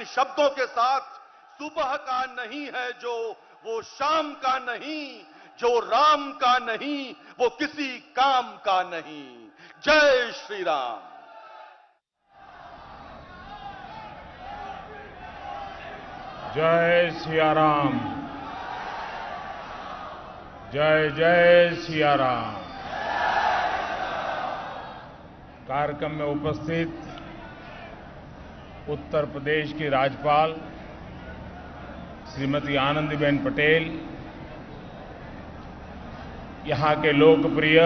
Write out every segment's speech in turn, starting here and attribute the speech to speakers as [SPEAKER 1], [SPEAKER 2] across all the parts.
[SPEAKER 1] शब्दों के साथ, सुबह का नहीं है जो, वो शाम का नहीं, जो राम का नहीं वो किसी काम का नहीं। जय श्री राम।
[SPEAKER 2] जय सिया राम। जय जय सिया राम। कार्यक्रम में उपस्थित उत्तर प्रदेश की राज्यपाल श्रीमती आनंदीबेन पटेल, यहां के लोकप्रिय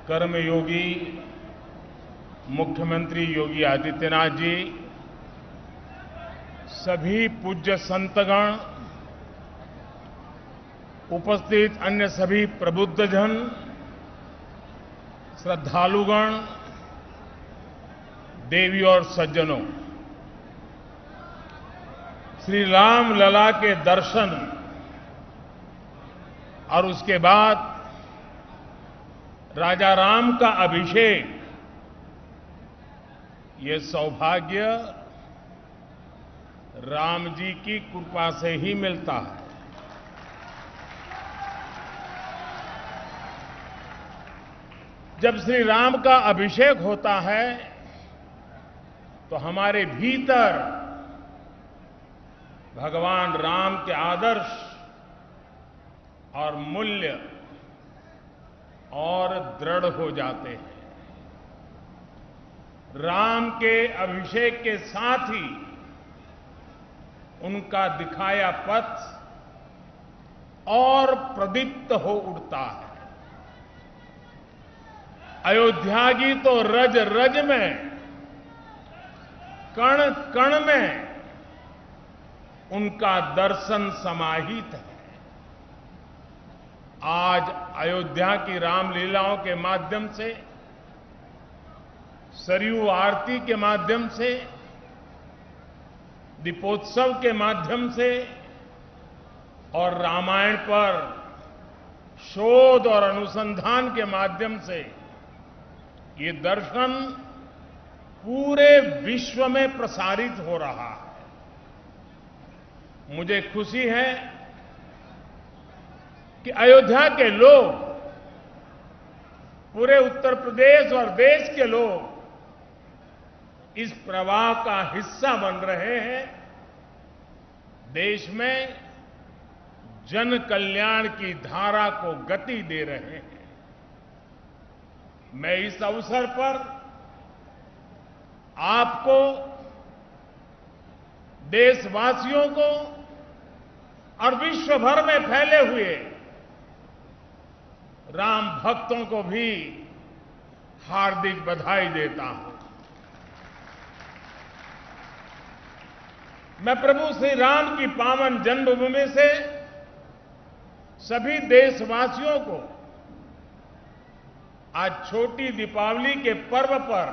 [SPEAKER 2] कर्मयोगी मुख्यमंत्री योगी आदित्यनाथ जी, सभी पूज्य संतगण, उपस्थित अन्य सभी प्रबुद्धजन, श्रद्धालुगण, देवी और सज्जनों, श्री राम लला के दर्शन और उसके बाद राजा राम का अभिषेक, ये सौभाग्य राम जी की कृपा से ही मिलता है। जब श्री राम का अभिषेक होता है तो हमारे भीतर भगवान राम के आदर्श और मूल्य और दृढ़ हो जाते हैं। राम के अभिषेक के साथ ही उनका दिखाया पथ और प्रदीप्त हो उठता है। अयोध्या की तो रज रज में, कण कण में उनका दर्शन समाहित है। आज अयोध्या की रामलीलाओं के माध्यम से, सरयू आरती के माध्यम से, दीपोत्सव के माध्यम से और रामायण पर शोध और अनुसंधान के माध्यम से ये दर्शन पूरे विश्व में प्रसारित हो रहा है। मुझे खुशी है कि अयोध्या के लोग, पूरे उत्तर प्रदेश और देश के लोग इस प्रवाह का हिस्सा बन रहे हैं। देश में जन कल्याण की धारा को गति दे रहे हैं। मैं इस अवसर पर आपको, देशवासियों को और विश्व भर में फैले हुए राम भक्तों को भी हार्दिक बधाई देता हूं। मैं प्रभु श्री राम की पावन जन्मभूमि से सभी देशवासियों को आज छोटी दीपावली के पर्व पर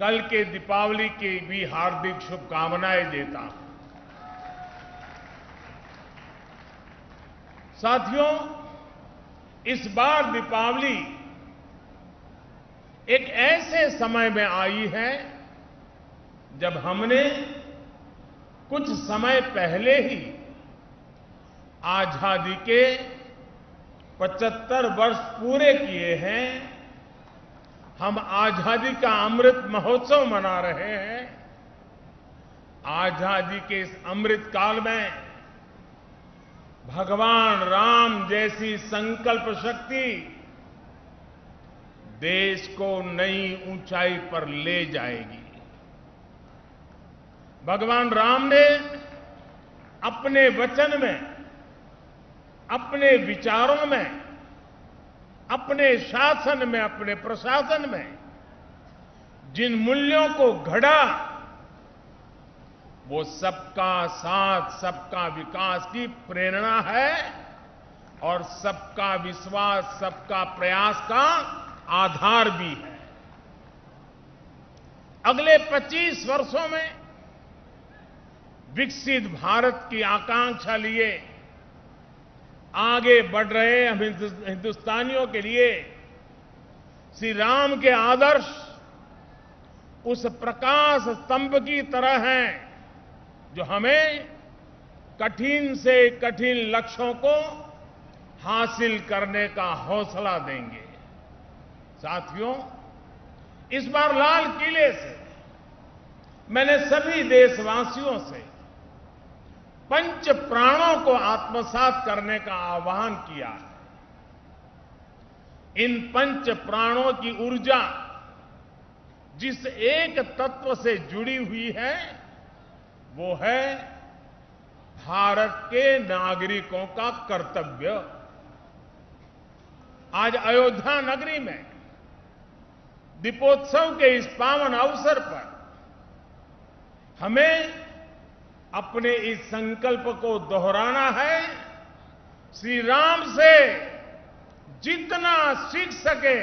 [SPEAKER 2] कल के दीपावली की भी हार्दिक शुभकामनाएं देता हूं। साथियों, इस बार दीपावली एक ऐसे समय में आई है जब हमने कुछ समय पहले ही आजादी के 75 वर्ष पूरे किए हैं। हम आजादी का अमृत महोत्सव मना रहे हैं। आजादी के इस अमृत काल में भगवान राम जैसी संकल्प शक्ति देश को नई ऊंचाई पर ले जाएगी। भगवान राम ने अपने वचन में, अपने विचारों में, अपने शासन में, अपने प्रशासन में जिन मूल्यों को घड़ा, वो सबका साथ, सबका विकास की प्रेरणा है और सबका विश्वास, सबका प्रयास का आधार भी है। अगले 25 वर्षों में विकसित भारत की आकांक्षा लिए आगे बढ़ रहे हम हिंदुस्तानियों के लिए श्री राम के आदर्श उस प्रकाश स्तंभ की तरह हैं जो हमें कठिन से कठिन लक्ष्यों को हासिल करने का हौसला देंगे। साथियों, इस बार लाल किले से मैंने सभी देशवासियों से पंच प्राणों को आत्मसात करने का आह्वान किया है। इन पंच प्राणों की ऊर्जा जिस एक तत्व से जुड़ी हुई है वो है भारत के नागरिकों का कर्तव्य। आज अयोध्या नगरी में दीपोत्सव के इस पावन अवसर पर हमें अपने इस संकल्प को दोहराना है, श्री राम से जितना सीख सके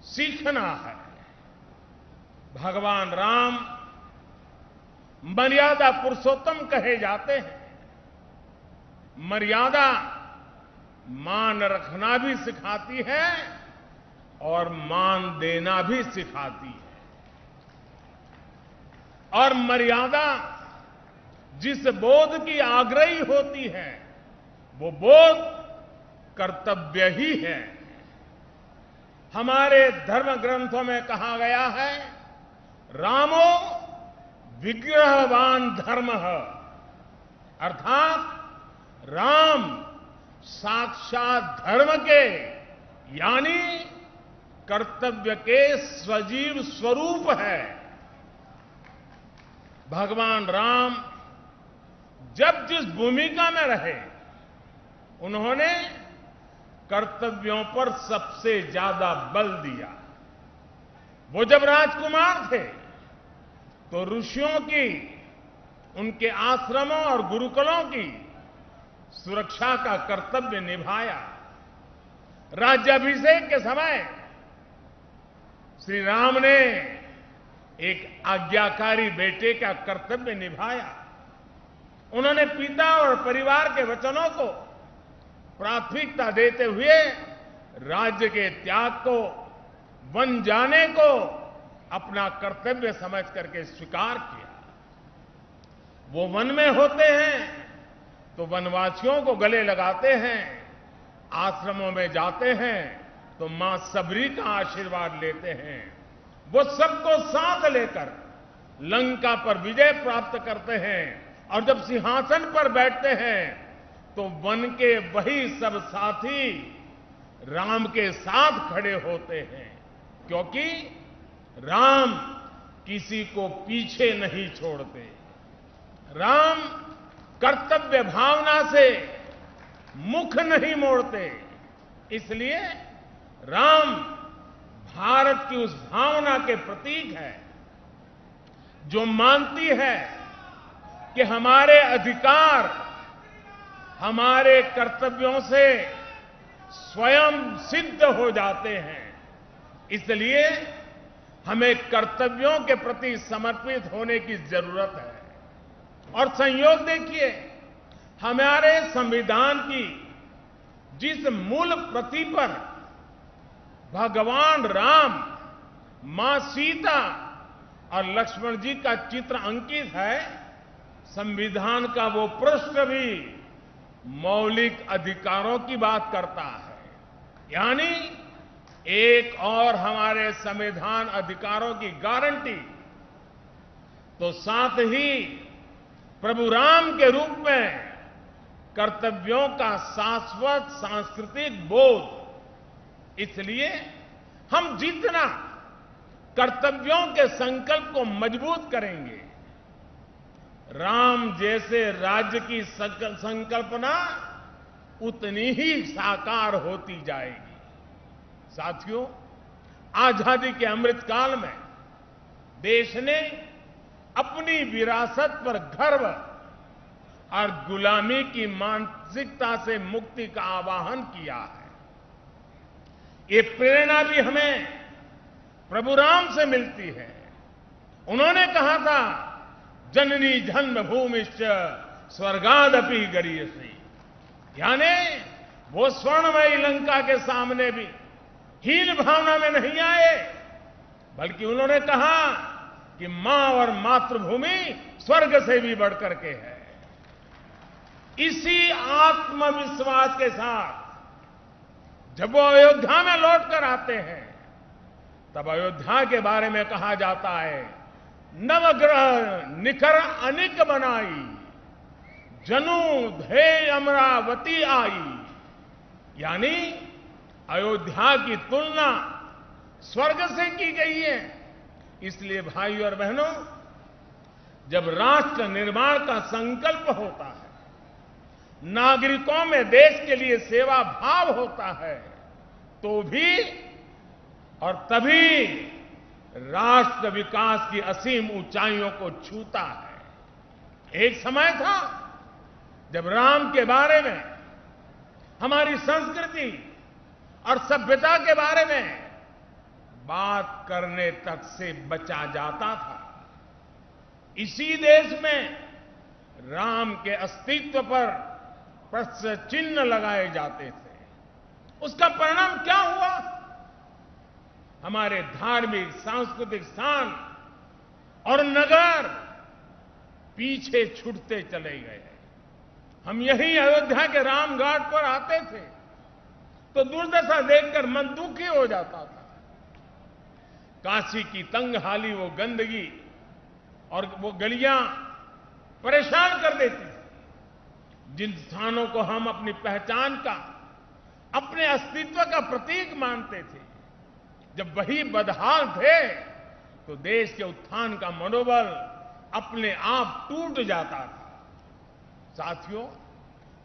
[SPEAKER 2] सीखना है। भगवान राम मर्यादा पुरुषोत्तम कहे जाते हैं। मर्यादा मान रखना भी सिखाती है और मान देना भी सिखाती है। और मर्यादा जिस बोध की आग्रही होती है वो बोध कर्तव्य ही है। हमारे धर्म ग्रंथों में कहा गया है, रामो विग्रहवान धर्मः, अर्थात राम साक्षात धर्म के यानी कर्तव्य के सजीव स्वरूप है। भगवान राम जब जिस भूमिका में रहे उन्होंने कर्तव्यों पर सबसे ज्यादा बल दिया। वो जब राजकुमार थे तो ऋषियों की, उनके आश्रमों और गुरुकुलों की सुरक्षा का कर्तव्य निभाया। राज्याभिषेक के समय श्री राम ने एक आज्ञाकारी बेटे का कर्तव्य निभाया। उन्होंने पिता और परिवार के वचनों को प्राथमिकता देते हुए राज्य के त्याग को, वन जाने को अपना कर्तव्य समझ करके स्वीकार किया। वो वन में होते हैं तो वनवासियों को गले लगाते हैं, आश्रमों में जाते हैं तो मां सबरी का आशीर्वाद लेते हैं। वो सबको साथ लेकर लंका पर विजय प्राप्त करते हैं और जब सिंहासन पर बैठते हैं तो वन के वही सब साथी राम के साथ खड़े होते हैं, क्योंकि राम किसी को पीछे नहीं छोड़ते। राम कर्तव्य भावना से मुख नहीं मोड़ते। इसलिए राम भारत की उस भावना के प्रतीक है जो मानती है कि हमारे अधिकार हमारे कर्तव्यों से स्वयं सिद्ध हो जाते हैं। इसलिए हमें कर्तव्यों के प्रति समर्पित होने की जरूरत है। और संयोग देखिए, हमारे संविधान की जिस मूल प्रति पर भगवान राम, मां सीता और लक्ष्मण जी का चित्र अंकित है, संविधान का वो पृष्ठ भी मौलिक अधिकारों की बात करता है। यानी एक और हमारे संविधान अधिकारों की गारंटी, तो साथ ही प्रभु राम के रूप में कर्तव्यों का शाश्वत सांस्कृतिक बोध। इसलिए हम जितना कर्तव्यों के संकल्प को मजबूत करेंगे, राम जैसे राज्य की संकल्पना उतनी ही साकार होती जाएगी। साथियों, आजादी के अमृतकाल में देश ने अपनी विरासत पर गर्व और गुलामी की मानसिकता से मुक्ति का आह्वान किया है। ये प्रेरणा भी हमें प्रभु राम से मिलती है। उन्होंने कहा था, जननी जन्मभूमिश्च स्वर्गादपि गरीयसी, यानी वो स्वर्णमयी लंका के सामने भी हीन भावना में नहीं आए। बल्कि उन्होंने कहा कि मां और मातृभूमि स्वर्ग से भी बढ़कर के है। इसी आत्मविश्वास के साथ जब वो अयोध्या में लौटकर आते हैं, तब अयोध्या के बारे में कहा जाता है, नवग्रह निखर अनिक बनाई, जनु धे अमरावती आई। यानी अयोध्या की तुलना स्वर्ग से की गई है। इसलिए भाइयों और बहनों, जब राष्ट्र निर्माण का संकल्प होता है, नागरिकों में देश के लिए सेवा भाव होता है, तो भी और तभी राष्ट्र विकास की असीम ऊंचाइयों को छूता है। एक समय था जब राम के बारे में, हमारी संस्कृति और सभ्यता के बारे में बात करने तक से बचा जाता था। इसी देश में राम के अस्तित्व पर प्रश्न चिन्ह लगाए जाते थे। उसका परिणाम क्या हुआ? हमारे धार्मिक सांस्कृतिक स्थान और नगर पीछे छूटते चले गए। हम यही अयोध्या के रामघाट पर आते थे तो दुर्दशा देखकर मन दुखी हो जाता था। काशी की तंगहाली, वो गंदगी और वो गलियां परेशान कर देती थी। जिन स्थानों को हम अपनी पहचान का, अपने अस्तित्व का प्रतीक मानते थे, जब वही बदहाल थे तो देश के उत्थान का मनोबल अपने आप टूट जाता था। साथियों,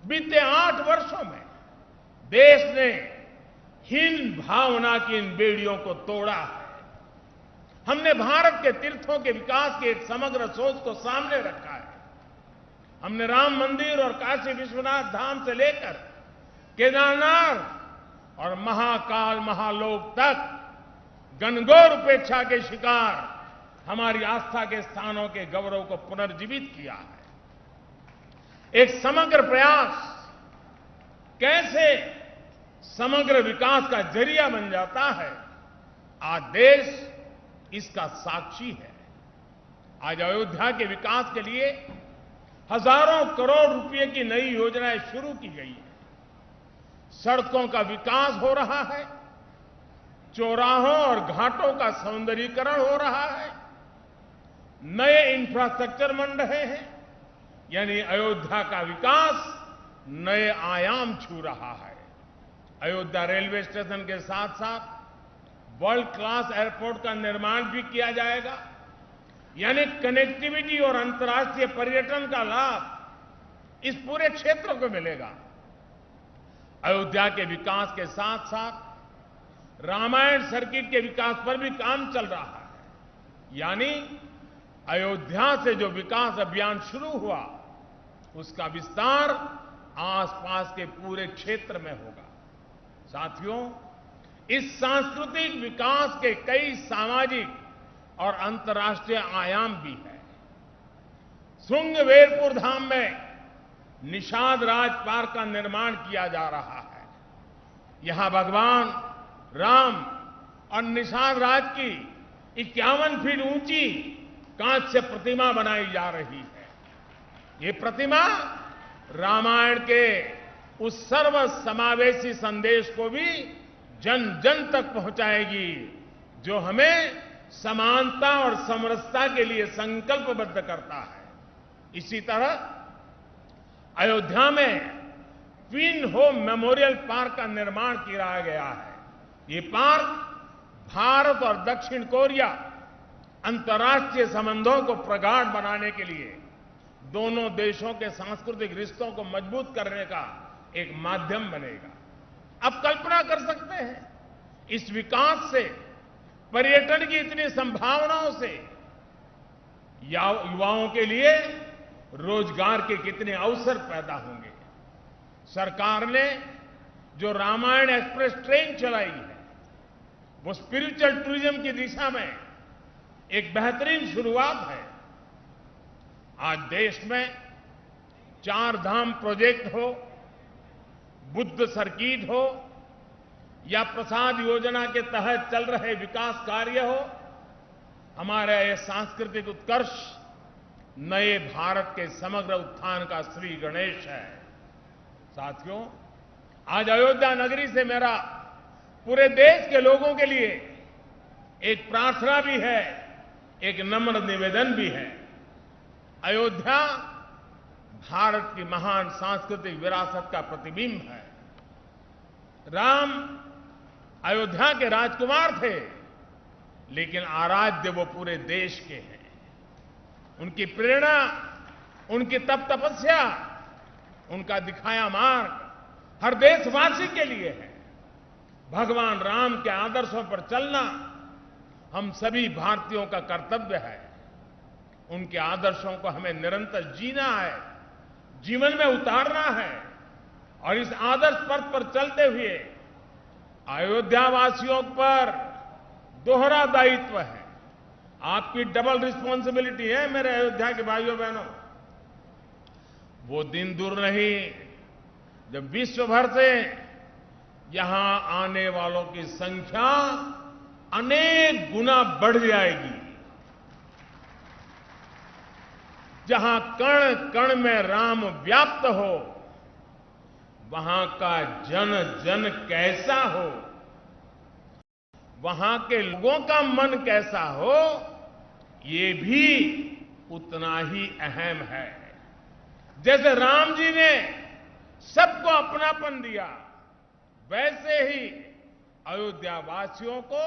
[SPEAKER 2] बीते 8 वर्षों में देश ने हीन भावना की इन बेड़ियों को तोड़ा है। हमने भारत के तीर्थों के विकास की एक समग्र सोच को सामने रखा है। हमने राम मंदिर और काशी विश्वनाथ धाम से लेकर केदारनाथ और महाकाल महालोक तक घनघोर उपेक्षा के शिकार हमारी आस्था के स्थानों के गौरव को पुनर्जीवित किया है। एक समग्र प्रयास कैसे समग्र विकास का जरिया बन जाता है, आज देश इसका साक्षी है। आज अयोध्या के विकास के लिए हजारों करोड़ रुपए की नई योजनाएं शुरू की गई हैं। सड़कों का विकास हो रहा है, चौराहों और घाटों का सौंदर्यीकरण हो रहा है, नए इंफ्रास्ट्रक्चर बन रहे हैं। यानी अयोध्या का विकास नए आयाम छू रहा है। अयोध्या रेलवे स्टेशन के साथ साथ वर्ल्ड क्लास एयरपोर्ट का निर्माण भी किया जाएगा। यानी कनेक्टिविटी और अंतर्राष्ट्रीय पर्यटन का लाभ इस पूरे क्षेत्र को मिलेगा। अयोध्या के विकास के साथ साथ रामायण सर्किट के विकास पर भी काम चल रहा है। यानी अयोध्या से जो विकास अभियान शुरू हुआ, उसका विस्तार आसपास के पूरे क्षेत्र में होगा। साथियों, इस सांस्कृतिक विकास के कई सामाजिक और अंतर्राष्ट्रीय आयाम भी हैं। श्रृंगवेरपुर धाम में निषाद राज पार्क का निर्माण किया जा रहा है। यहां भगवान राम और निषाद राज की 51 फीट ऊंची कांस्य प्रतिमा बनाई जा रही है। ये प्रतिमा रामायण के उस सर्व समावेशी संदेश को भी जन जन तक पहुंचाएगी, जो हमें समानता और समरसता के लिए संकल्पबद्ध करता है। इसी तरह अयोध्या में ट्विन होम मेमोरियल पार्क का निर्माण किया गया है। ये पार्क भारत और दक्षिण कोरिया अंतर्राष्ट्रीय संबंधों को प्रगाढ़ बनाने के लिए दोनों देशों के सांस्कृतिक रिश्तों को मजबूत करने का एक माध्यम बनेगा। अब कल्पना कर सकते हैं, इस विकास से, पर्यटन की इतनी संभावनाओं से युवाओं के लिए रोजगार के कितने अवसर पैदा होंगे। सरकार ने जो रामायण एक्सप्रेस ट्रेन चलाई है, वो स्पिरिचुअल टूरिज्म की दिशा में एक बेहतरीन शुरुआत है। आज देश में 4 धाम प्रोजेक्ट हो, बुद्ध सर्किट हो या प्रसाद योजना के तहत चल रहे विकास कार्य हो, हमारा यह सांस्कृतिक उत्कर्ष नए भारत के समग्र उत्थान का श्री गणेश है। साथियों, आज अयोध्या नगरी से मेरा पूरे देश के लोगों के लिए एक प्रार्थना भी है, एक नम्र निवेदन भी है। अयोध्या भारत की महान सांस्कृतिक विरासत का प्रतिबिंब है। राम अयोध्या के राजकुमार थे, लेकिन आराध्य वो पूरे देश के हैं। उनकी प्रेरणा, उनकी तप तपस्या, उनका दिखाया मार्ग हर देशवासी के लिए है। भगवान राम के आदर्शों पर चलना हम सभी भारतीयों का कर्तव्य है। उनके आदर्शों को हमें निरंतर जीना है, जीवन में उतारना है और इस आदर्श पथ पर चलते हुए अयोध्या वासियों पर दोहरा दायित्व है। आपकी डबल रिस्पॉन्सिबिलिटी है मेरे अयोध्या के भाइयों बहनों। वो दिन दूर नहीं जब विश्व भर से यहां आने वालों की संख्या अनेक गुना बढ़ जाएगी। जहां कण कण में राम व्याप्त हो, वहां का जन जन कैसा हो, वहां के लोगों का मन कैसा हो, ये भी उतना ही अहम है। जैसे राम जी ने सबको अपनापन दिया, वैसे ही अयोध्या वासियों को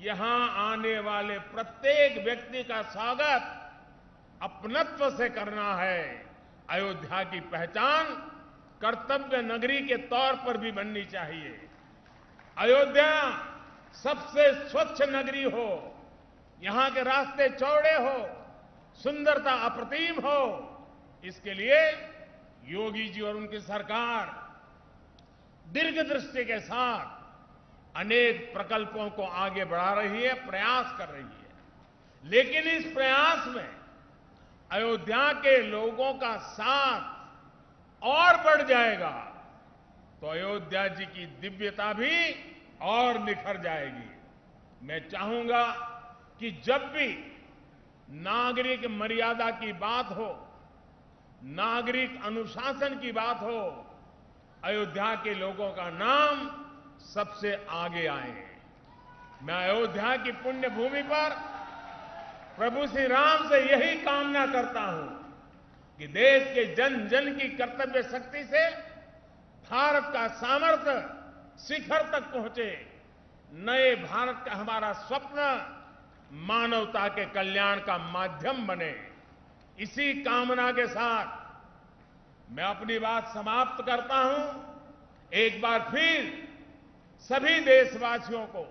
[SPEAKER 2] यहां आने वाले प्रत्येक व्यक्ति का स्वागत अपनत्व से करना है। अयोध्या की पहचान कर्तव्य नगरी के तौर पर भी बननी चाहिए। अयोध्या सबसे स्वच्छ नगरी हो, यहां के रास्ते चौड़े हो, सुंदरता अप्रतिम हो। इसके लिए योगी जी और उनकी सरकार दीर्घ दृष्टि के साथ अनेक प्रकल्पों को आगे बढ़ा रही है, प्रयास कर रही है। लेकिन इस प्रयास में अयोध्या के लोगों का साथ और बढ़ जाएगा तो अयोध्या जी की दिव्यता भी और निखर जाएगी। मैं चाहूंगा कि जब भी नागरिक मर्यादा की बात हो, नागरिक अनुशासन की बात हो, अयोध्या के लोगों का नाम सबसे आगे आए। मैं अयोध्या की पुण्य भूमि पर प्रभु श्री राम से यही कामना करता हूं कि देश के जन जन की कर्तव्य शक्ति से भारत का सामर्थ्य शिखर तक पहुंचे। नए भारत का हमारा स्वप्न मानवता के कल्याण का माध्यम बने। इसी कामना के साथ मैं अपनी बात समाप्त करता हूं। एक बार फिर सभी देशवासियों को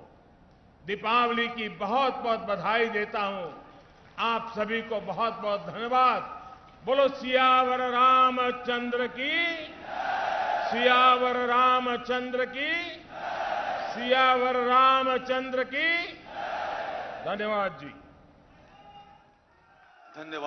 [SPEAKER 2] दीपावली की बहुत बहुत बधाई देता हूं। आप सभी को बहुत बहुत धन्यवाद। बोलो सियावर रामचंद्र की, सियावर रामचंद्र की, सियावर रामचंद्र की। धन्यवाद जी।
[SPEAKER 1] धन्यवाद।